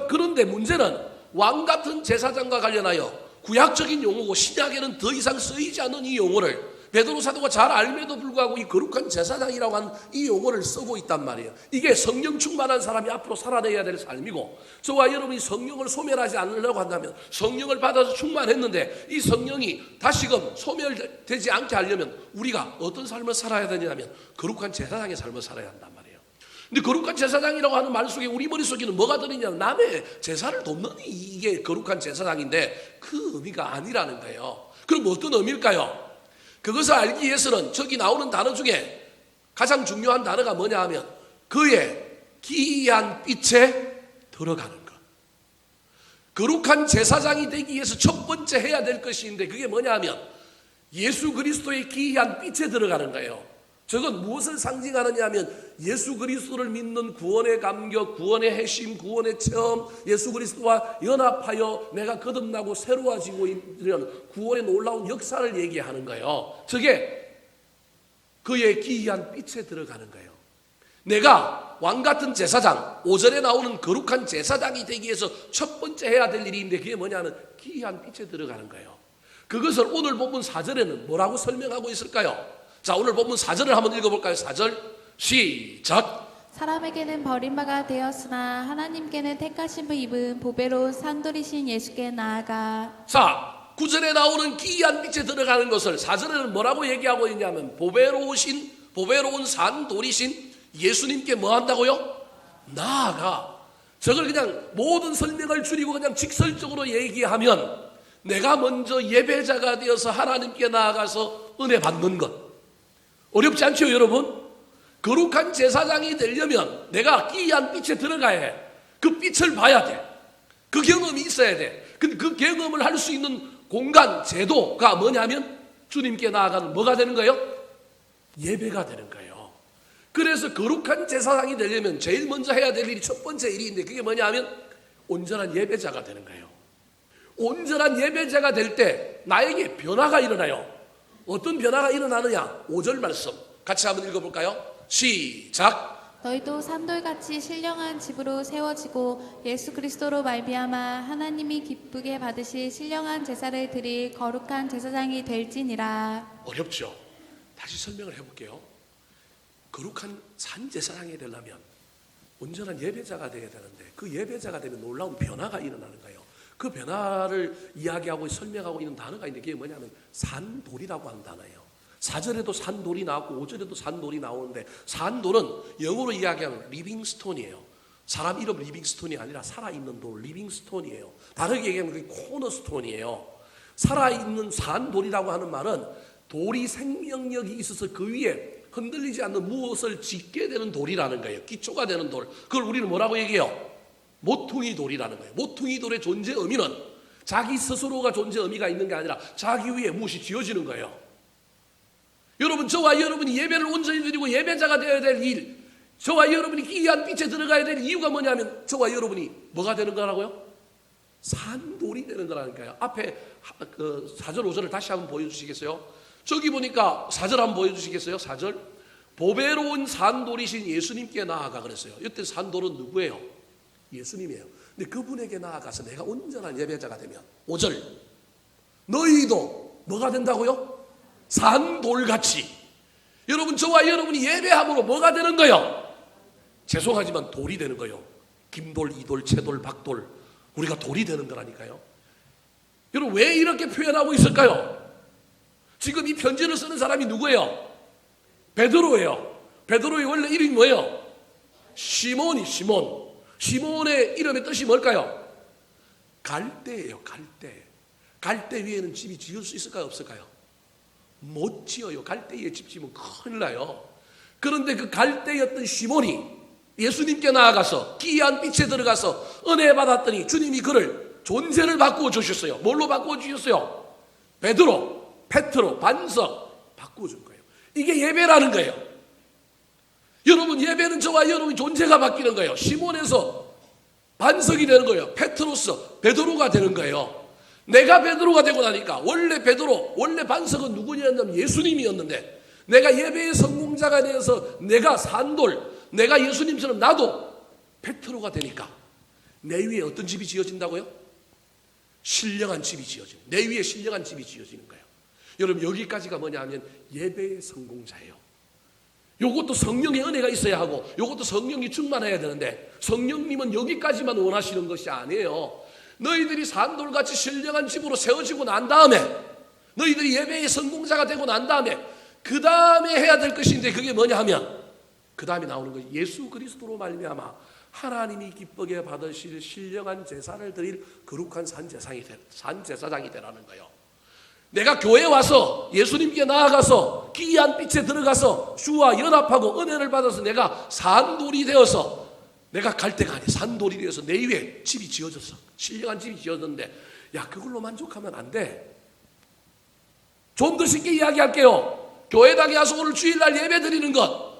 그런데 문제는 왕 같은 제사장과 관련하여 구약적인 용어고 신약에는 더 이상 쓰이지 않는 이 용어를 베드로 사도가 잘 알면도 불구하고 이 거룩한 제사장이라고 하는 이 용어를 쓰고 있단 말이에요. 이게 성령 충만한 사람이 앞으로 살아내야 될 삶이고, 저와 여러분이 성령을 소멸하지 않으려고 한다면, 성령을 받아서 충만했는데 이 성령이 다시금 소멸되지 않게 하려면 우리가 어떤 삶을 살아야 되냐면 거룩한 제사장의 삶을 살아야 한단 말이에요. 근데 거룩한 제사장이라고 하는 말 속에 우리 머릿속에는 뭐가 들어있냐면 남의 제사를 돕는 이게 거룩한 제사장인데 그 의미가 아니라는 거예요. 그럼 어떤 의미일까요? 그것을 알기 위해서는 저기 나오는 단어 중에 가장 중요한 단어가 뭐냐 하면 그의 기이한 빛에 들어가는 것. 거룩한 제사장이 되기 위해서 첫 번째 해야 될 것이 있는데 그게 뭐냐 하면 예수 그리스도의 기이한 빛에 들어가는 거예요. 저건 무엇을 상징하느냐 하면 예수 그리스도를 믿는 구원의 감격, 구원의 핵심, 구원의 체험, 예수 그리스도와 연합하여 내가 거듭나고 새로워지고 있는 구원의 놀라운 역사를 얘기하는 거예요. 저게 그의 기이한 빛에 들어가는 거예요. 내가 왕같은 제사장, 5절에 나오는 거룩한 제사장이 되기 위해서 첫 번째 해야 될 일인데 그게 뭐냐면 기이한 빛에 들어가는 거예요. 그것을 오늘 본문 4절에는 뭐라고 설명하고 있을까요? 자, 오늘 본문 4절을 한번 읽어볼까요? 4절 시작. 사람에게는 버림바가 되었으나 하나님께는 택하심을 입은 보배로운 산돌이신 예수께 나아가. 자, 9절에 나오는 기이한 빛에 들어가는 것을 4절에는 뭐라고 얘기하고 있냐면 보배로운 산돌이신 예수님께 뭐 한다고요? 나아가. 저걸 그냥 모든 설명을 줄이고 그냥 직설적으로 얘기하면 내가 먼저 예배자가 되어서 하나님께 나아가서 은혜 받는 것. 어렵지 않죠, 여러분? 거룩한 제사장이 되려면 내가 기이한 빛에 들어가야 해. 그 빛을 봐야 돼. 그 경험이 있어야 돼. 근데 그 경험을 할 수 있는 공간, 제도가 뭐냐면 주님께 나아가는 뭐가 되는 거예요? 예배가 되는 거예요. 그래서 거룩한 제사장이 되려면 제일 먼저 해야 될 일이 첫 번째 일인데 그게 뭐냐 하면 온전한 예배자가 되는 거예요. 온전한 예배자가 될 때 나에게 변화가 일어나요. 어떤 변화가 일어나느냐? 5절 말씀 같이 한번 읽어볼까요? 시작. 너희도 산돌같이 신령한 집으로 세워지고 예수 그리스도로 말미암아 하나님이 기쁘게 받으실 신령한 제사를 드릴 거룩한 제사장이 될지니라. 어렵죠? 다시 설명을 해볼게요. 거룩한 산 제사장이 되려면 온전한 예배자가 되어야 되는데 그 예배자가 되면 놀라운 변화가 일어나는 거예요. 그 변화를 이야기하고 설명하고 있는 단어가 있는데 그게 뭐냐면 산돌이라고 하는 단어예요. 4절에도 산돌이 나왔고 5절에도 산돌이 나오는데 산돌은 영어로 이야기하면 리빙스톤이에요. 사람 이름 리빙스톤이 아니라 살아있는 돌 리빙스톤이에요. 다르게 얘기하면 그게 코너스톤이에요. 살아있는 산돌이라고 하는 말은 돌이 생명력이 있어서 그 위에 흔들리지 않는 무엇을 짓게 되는 돌이라는 거예요. 기초가 되는 돌. 그걸 우리는 뭐라고 얘기해요? 모퉁이 돌이라는 거예요. 모퉁이 돌의 존재 의미는 자기 스스로가 존재 의미가 있는 게 아니라 자기 위에 무엇이 지어지는 거예요. 여러분, 저와 여러분이 예배를 온전히 드리고 예배자가 되어야 될 일, 저와 여러분이 기이한 빛에 들어가야 될 이유가 뭐냐면 저와 여러분이 뭐가 되는 거라고요? 산돌이 되는 거라니까요. 앞에 4절 5절을 다시 한번 보여주시겠어요? 저기 보니까 4절 한번 보여주시겠어요? 4절 보배로운 산돌이신 예수님께 나아가 그랬어요. 이때 산돌은 누구예요? 예수님이에요. 근데 그분에게 나아가서 내가 온전한 예배자가 되면 5절 너희도 뭐가 된다고요? 산돌같이. 여러분, 저와 여러분이 예배함으로 뭐가 되는 거예요? 죄송하지만 돌이 되는 거예요. 김돌, 이돌, 채돌, 박돌. 우리가 돌이 되는 거라니까요. 여러분, 왜 이렇게 표현하고 있을까요? 지금 이 편지를 쓰는 사람이 누구예요? 베드로예요. 베드로의 원래 이름이 뭐예요? 시몬이 시몬. 시몬의 이름의 뜻이 뭘까요? 갈대예요. 갈대. 갈대 위에는 집이 지을 수 있을까요? 없을까요? 못 지어요. 갈대에 집 지으면 큰일 나요. 그런데 그 갈대였던 시몬이 예수님께 나아가서 기이한 빛에 들어가서 은혜 받았더니 주님이 그를 존재를 바꾸어 주셨어요. 뭘로 바꾸어 주셨어요? 베드로, 페트로, 반석 바꾸어 준 거예요. 이게 예배라는 거예요. 여러분 예배는 저와 여러분의 존재가 바뀌는 거예요. 시몬에서 반석이 되는 거예요. 페트로스, 베드로가 되는 거예요. 내가 베드로가 되고 나니까 원래 반석은 누구냐면 예수님이었는데 내가 예배의 성공자가 되어서 내가 산돌, 내가 예수님처럼 나도 베드로가 되니까 내 위에 어떤 집이 지어진다고요? 신령한 집이 지어지는, 내 위에 신령한 집이 지어지는 거예요. 여러분 여기까지가 뭐냐 하면 예배의 성공자예요. 요것도 성령의 은혜가 있어야 하고 요것도 성령이 충만해야 되는데 성령님은 여기까지만 원하시는 것이 아니에요. 너희들이 산돌같이 신령한 집으로 세워지고 난 다음에 너희들이 예배의 성공자가 되고 난 다음에 그 다음에 해야 될 것인데 그게 뭐냐 하면 그 다음에 나오는 것이 예수 그리스도로 말미암아 하나님이 기쁘게 받으실 신령한 제사를 드릴 거룩한 산제사장이 되라는 거예요. 내가 교회에 와서 예수님께 나아가서 기이한 빛에 들어가서 주와 연합하고 은혜를 받아서 내가 산돌이 되어서 내가 갈 때가 아니야. 산돌이 되어서 내 위에 집이 지어졌어. 신령한 집이 지어졌는데 야 그걸로 만족하면 안 돼. 좀 더 쉽게 이야기할게요. 교회당에 와서 오늘 주일날 예배 드리는 것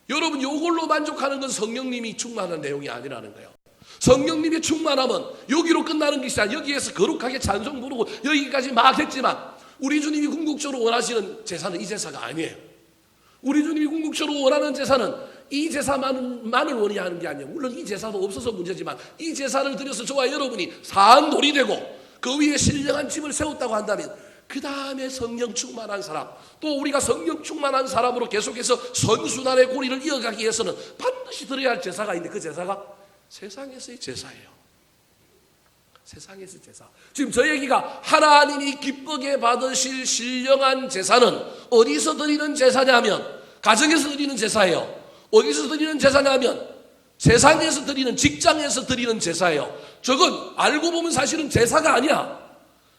여러분 요걸로 만족하는 건 성령님이 충만한 내용이 아니라는 거예요. 성령님이 충만하면 여기로 끝나는 것이 아니라 여기에서 거룩하게 찬송 부르고 여기까지 막 했지만 우리 주님이 궁극적으로 원하시는 제사는 이 제사가 아니에요. 우리 주님이 궁극적으로 원하는 제사는 이 제사만을 원하는 게 아니에요. 물론 이 제사도 없어서 문제지만 이 제사를 드려서 저와 여러분이 산돌이 되고 그 위에 신령한 집을 세웠다고 한다면 그 다음에 성령 충만한 사람 또 우리가 성령 충만한 사람으로 계속해서 선순환의 고리를 이어가기 위해서는 반드시 드려야 할 제사가 있는데 그 제사가 세상에서의 제사예요. 세상에서 제사. 지금 저 얘기가 하나님이 기쁘게 받으실 신령한 제사는 어디서 드리는 제사냐면 가정에서 드리는 제사예요. 어디서 드리는 제사냐면 세상에서 드리는 직장에서 드리는 제사예요. 저건 알고 보면 사실은 제사가 아니야.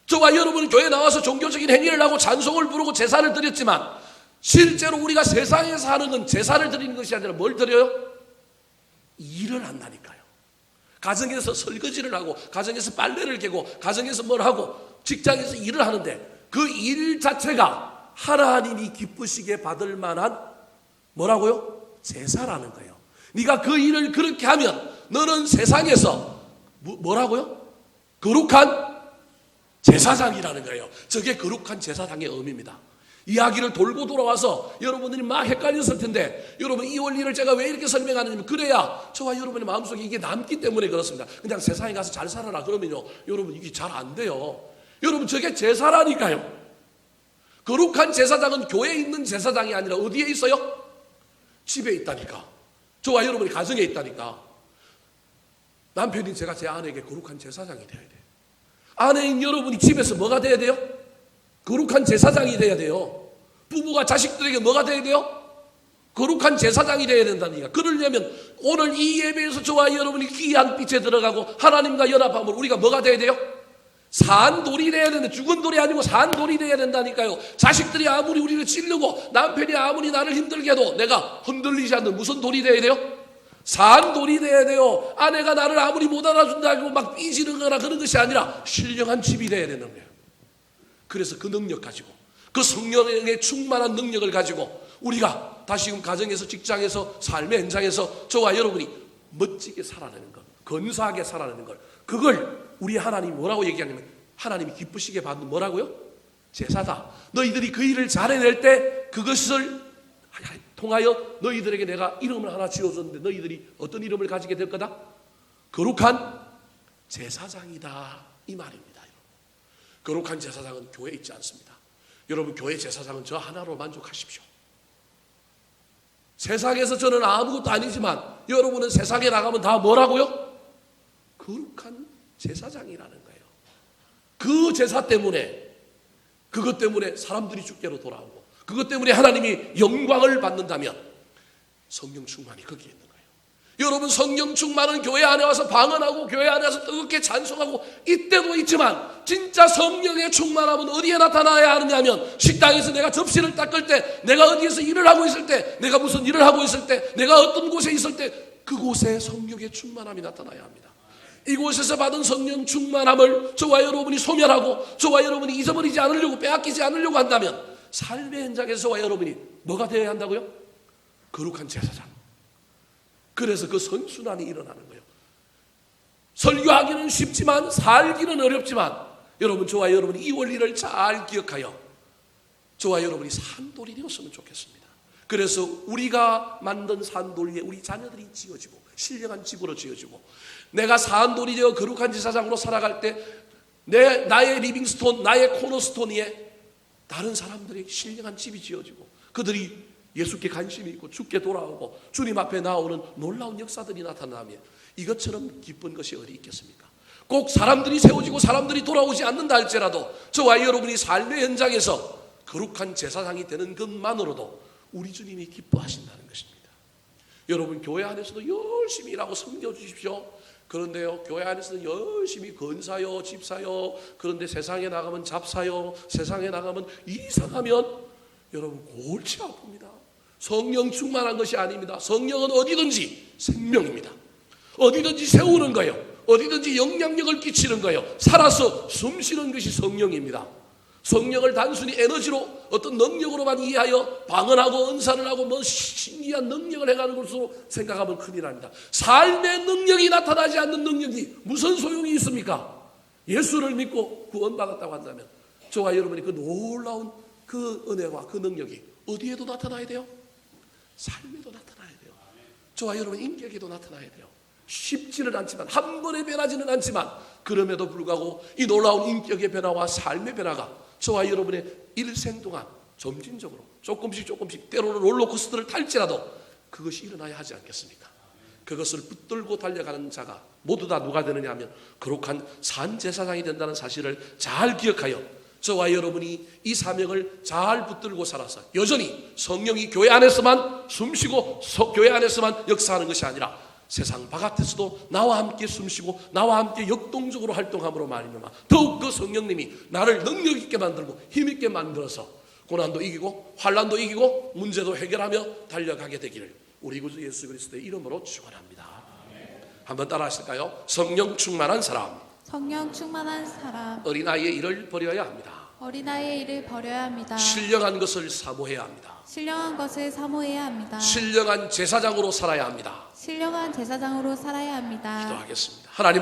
저와 여러분은 교회 나와서 종교적인 행위를 하고 찬송을 부르고 제사를 드렸지만 실제로 우리가 세상에서 하는 건 제사를 드리는 것이 아니라 뭘 드려요? 일을 한다니까요. 가정에서 설거지를 하고 가정에서 빨래를 개고 가정에서 뭘 하고 직장에서 일을 하는데 그 일 자체가 하나님이 기쁘시게 받을 만한 뭐라고요? 제사라는 거예요. 네가 그 일을 그렇게 하면 너는 세상에서 뭐라고요? 거룩한 제사장이라는 거예요. 저게 거룩한 제사장의 의미입니다. 이야기를 돌고 돌아와서 여러분들이 막 헷갈렸을 텐데 여러분 이 원리를 제가 왜 이렇게 설명하느냐면 그래야 저와 여러분의 마음속에 이게 남기 때문에 그렇습니다. 그냥 세상에 가서 잘 살아라 그러면요 여러분 이게 잘 안 돼요. 여러분 저게 제사라니까요. 거룩한 제사장은 교회에 있는 제사장이 아니라 어디에 있어요? 집에 있다니까. 저와 여러분이 가정에 있다니까. 남편인 제가 제 아내에게 거룩한 제사장이 돼야 돼요. 아내인 여러분이 집에서 뭐가 돼야 돼요? 거룩한 제사장이 돼야 돼요. 부부가 자식들에게 뭐가 돼야 돼요? 거룩한 제사장이 돼야 된다니까. 그러려면 오늘 이 예배에서 저와 여러분이 귀한 빛에 들어가고 하나님과 연합함으로 우리가 뭐가 돼야 돼요? 산돌이 돼야 되는데 죽은 돌이 아니고 산돌이 돼야 된다니까요. 자식들이 아무리 우리를 찌르고 남편이 아무리 나를 힘들게 해도 내가 흔들리지 않는 무슨 돌이 돼야 돼요? 산돌이 돼야 돼요. 아내가 나를 아무리 못 알아준다고 막 삐지르거나 그런 것이 아니라 신령한 집이 돼야 되는 거예요. 그래서 그 능력 가지고 그 성령의 충만한 능력을 가지고 우리가 다시금 가정에서 직장에서 삶의 현장에서 저와 여러분이 멋지게 살아내는 것, 건사하게 살아내는 것, 그걸 우리 하나님이 뭐라고 얘기하냐면 하나님이 기쁘시게 받는 뭐라고요? 제사다. 너희들이 그 일을 잘 해낼 때 그것을 통하여 너희들에게 내가 이름을 하나 지어줬는데 너희들이 어떤 이름을 가지게 될 거다? 거룩한 제사장이다 이 말입니다. 거룩한 제사장은 교회에 있지 않습니다. 여러분 교회 제사장은 저 하나로 만족하십시오. 세상에서 저는 아무것도 아니지만 여러분은 세상에 나가면 다 뭐라고요? 거룩한 제사장이라는 거예요. 그 제사 때문에 그것 때문에 사람들이 주께로 돌아오고 그것 때문에 하나님이 영광을 받는다면 성령 충만이 거기에 있는 거예요. 여러분 성령 충만은 교회 안에 와서 방언하고 교회 안에 와서 뜨겁게 찬송하고 이때도 있지만 진짜 성령의 충만함은 어디에 나타나야 하느냐면 식당에서 내가 접시를 닦을 때 내가 어디에서 일을 하고 있을 때 내가 무슨 일을 하고 있을 때 내가 어떤 곳에 있을 때 그곳에 성령의 충만함이 나타나야 합니다. 이곳에서 받은 성령 충만함을 저와 여러분이 소멸하고 저와 여러분이 잊어버리지 않으려고 빼앗기지 않으려고 한다면 삶의 현장에서와 여러분이 뭐가 되어야 한다고요? 거룩한 제사장, 그래서 그 선순환이 일어나는 거예요. 설교하기는 쉽지만 살기는 어렵지만 여러분, 저와 여러분이 이 원리를 잘 기억하여 저와 여러분이 산돌이 되었으면 좋겠습니다. 그래서 우리가 만든 산돌 위에 우리 자녀들이 지어지고 신령한 집으로 지어지고, 내가 산돌이 되어 거룩한 제사장으로 살아갈 때 나의 리빙스톤, 나의 코너스톤 위에 다른 사람들의 신령한 집이 지어지고 그들이 예수께 관심이 있고 주께 돌아오고 주님 앞에 나오는 놀라운 역사들이 나타나면 이것처럼 기쁜 것이 어디 있겠습니까? 꼭 사람들이 세워지고 사람들이 돌아오지 않는다 할지라도 저와 여러분이 삶의 현장에서 거룩한 제사장이 되는 것만으로도 우리 주님이 기뻐하신다는 것입니다. 여러분, 교회 안에서도 열심히 일하고 섬겨주십시오. 그런데요, 교회 안에서는 열심히 건사요, 집사요, 그런데 세상에 나가면 잡사요, 세상에 나가면 이상하면 여러분 골치 아픕니다. 성령 충만한 것이 아닙니다. 성령은 어디든지 생명입니다. 어디든지 세우는 거예요. 어디든지 영향력을 끼치는 거예요. 살아서 숨쉬는 것이 성령입니다. 성령을 단순히 에너지로 어떤 능력으로만 이해하여 방언하고 은사를 하고 뭐 신기한 능력을 해가는 것으로 생각하면 큰일 납니다. 삶의 능력이 나타나지 않는 능력이 무슨 소용이 있습니까? 예수를 믿고 구원받았다고 한다면 저와 여러분이 그 놀라운 그 은혜와 그 능력이 어디에도 나타나야 돼요? 삶에도 나타나야 돼요. 저와 여러분 인격에도 나타나야 돼요. 쉽지는 않지만, 한 번에 변하지는 않지만, 그럼에도 불구하고 이 놀라운 인격의 변화와 삶의 변화가 저와 여러분의 일생 동안 점진적으로 조금씩 때로는 롤러코스터를 탈지라도 그것이 일어나야 하지 않겠습니까? 그것을 붙들고 달려가는 자가 모두 다 누가 되느냐 하면 거룩한 산제사장이 된다는 사실을 잘 기억하여 저와 여러분이 이 사명을 잘 붙들고 살아서 여전히 성령이 교회 안에서만 숨쉬고 교회 안에서만 역사하는 것이 아니라 세상 바깥에서도 나와 함께 숨쉬고 나와 함께 역동적으로 활동함으로 말미암아 더욱 그 성령님이 나를 능력 있게 만들고 힘 있게 만들어서 고난도 이기고 환난도 이기고 문제도 해결하며 달려가게 되기를 우리 구주 예수 그리스도의 이름으로 축원합니다. 한번 따라 하실까요? 성령 충만한 사람, 성령 충만한 사람, 어린아이의 일을 버려야 합니다. 어린아이의 일을 버려야 합니다. 신령한 것을 사모해야 합니다. 신령한 것을 사모해야 합니다. 신령한 제사장으로 살아야 합니다. 신령한 제사장으로 살아야 합니다. 기도하겠습니다. 하나님